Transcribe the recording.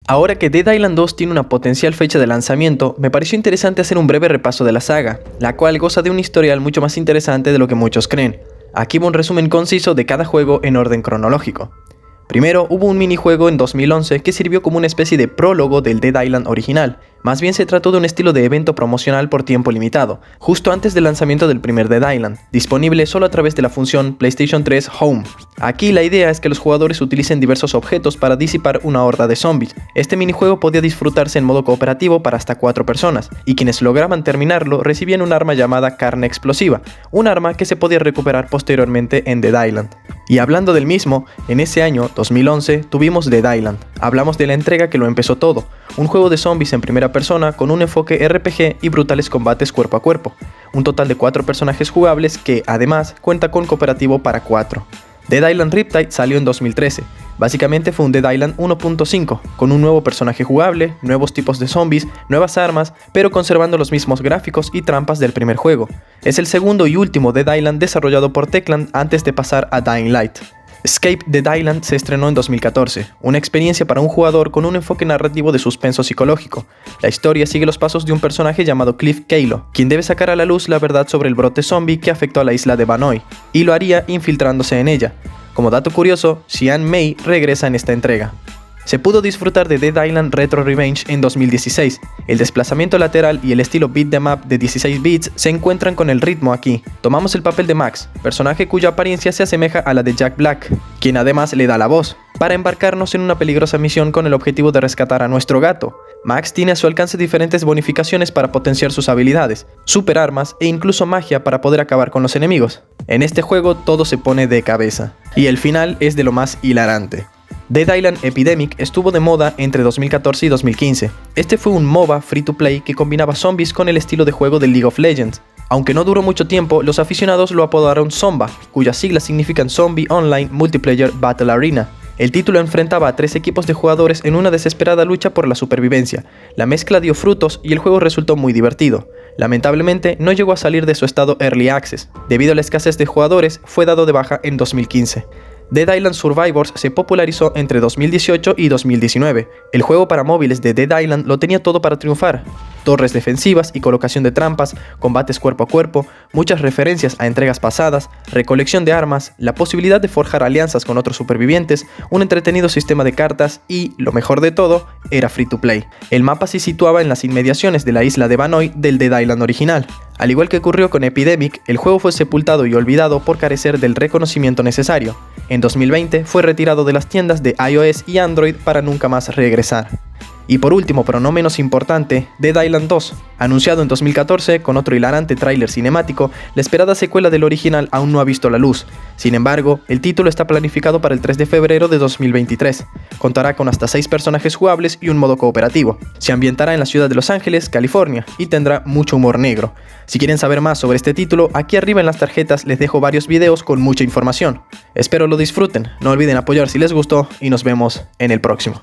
Ahora que Dead Island 2 tiene una potencial fecha de lanzamiento, me pareció interesante hacer un breve repaso de la saga, la cual goza de un historial mucho más interesante de lo que muchos creen. Aquí va un resumen conciso de cada juego en orden cronológico. Primero, hubo un minijuego en 2011 que sirvió como una especie de prólogo del Dead Island original. Más bien se trató de un estilo de evento promocional por tiempo limitado, justo antes del lanzamiento del primer Dead Island, disponible solo a través de la función PlayStation 3 Home. Aquí la idea es que los jugadores utilicen diversos objetos para disipar una horda de zombies. Este minijuego podía disfrutarse en modo cooperativo para hasta 4 personas, y quienes lograban terminarlo recibían un arma llamada carne explosiva, un arma que se podía recuperar posteriormente en Dead Island. Y hablando del mismo, en ese año, 2011, tuvimos Dead Island. Hablamos de la entrega que lo empezó todo, un juego de zombies en primera persona con un enfoque RPG y brutales combates cuerpo a cuerpo. Un total de 4 personajes jugables que, además, cuenta con cooperativo para 4. Dead Island Riptide salió en 2013. Básicamente fue un Dead Island 1.5, con un nuevo personaje jugable, nuevos tipos de zombies, nuevas armas, pero conservando los mismos gráficos y trampas del primer juego. Es el segundo y último Dead Island desarrollado por Techland antes de pasar a Dying Light. Escape Dead Island se estrenó en 2014, una experiencia para un jugador con un enfoque narrativo de suspenso psicológico. La historia sigue los pasos de un personaje llamado Cliff Kalo, quien debe sacar a la luz la verdad sobre el brote zombie que afectó a la isla de Vanoy, y lo haría infiltrándose en ella. Como dato curioso, Xian Mei regresa en esta entrega. Se pudo disfrutar de Dead Island Retro Revenge en 2016. El desplazamiento lateral y el estilo beat 'em up de 16 bits se encuentran con el ritmo aquí. Tomamos el papel de Max, personaje cuya apariencia se asemeja a la de Jack Black, quien además le da la voz, para embarcarnos en una peligrosa misión con el objetivo de rescatar a nuestro gato. Max tiene a su alcance diferentes bonificaciones para potenciar sus habilidades, superarmas e incluso magia para poder acabar con los enemigos. En este juego todo se pone de cabeza, y el final es de lo más hilarante. Dead Island Epidemic estuvo de moda entre 2014 y 2015. Este fue un MOBA free to play que combinaba zombies con el estilo de juego de League of Legends. Aunque no duró mucho tiempo, los aficionados lo apodaron Zomba, cuyas siglas significan Zombie Online Multiplayer Battle Arena. El título enfrentaba a 3 equipos de jugadores en una desesperada lucha por la supervivencia. La mezcla dio frutos y el juego resultó muy divertido. Lamentablemente, no llegó a salir de su estado Early Access. Debido a la escasez de jugadores, fue dado de baja en 2015. Dead Island Survivors se popularizó entre 2018 y 2019. El juego para móviles de Dead Island lo tenía todo para triunfar. Torres defensivas y colocación de trampas, combates cuerpo a cuerpo, muchas referencias a entregas pasadas, recolección de armas, la posibilidad de forjar alianzas con otros supervivientes, un entretenido sistema de cartas y, lo mejor de todo, era free to play. El mapa se situaba en las inmediaciones de la isla de Vanoy del Dead Island original. Al igual que ocurrió con Epidemic, el juego fue sepultado y olvidado por carecer del reconocimiento necesario. En 2020 fue retirado de las tiendas de iOS y Android para nunca más regresar. Y por último, pero no menos importante, Dead Island 2. Anunciado en 2014 con otro hilarante tráiler cinemático, la esperada secuela del original aún no ha visto la luz. Sin embargo, el título está planificado para el 3 de febrero de 2023. Contará con hasta 6 personajes jugables y un modo cooperativo. Se ambientará en la ciudad de Los Ángeles, California, y tendrá mucho humor negro. Si quieren saber más sobre este título, aquí arriba en las tarjetas les dejo varios videos con mucha información. Espero lo disfruten, no olviden apoyar si les gustó y nos vemos en el próximo.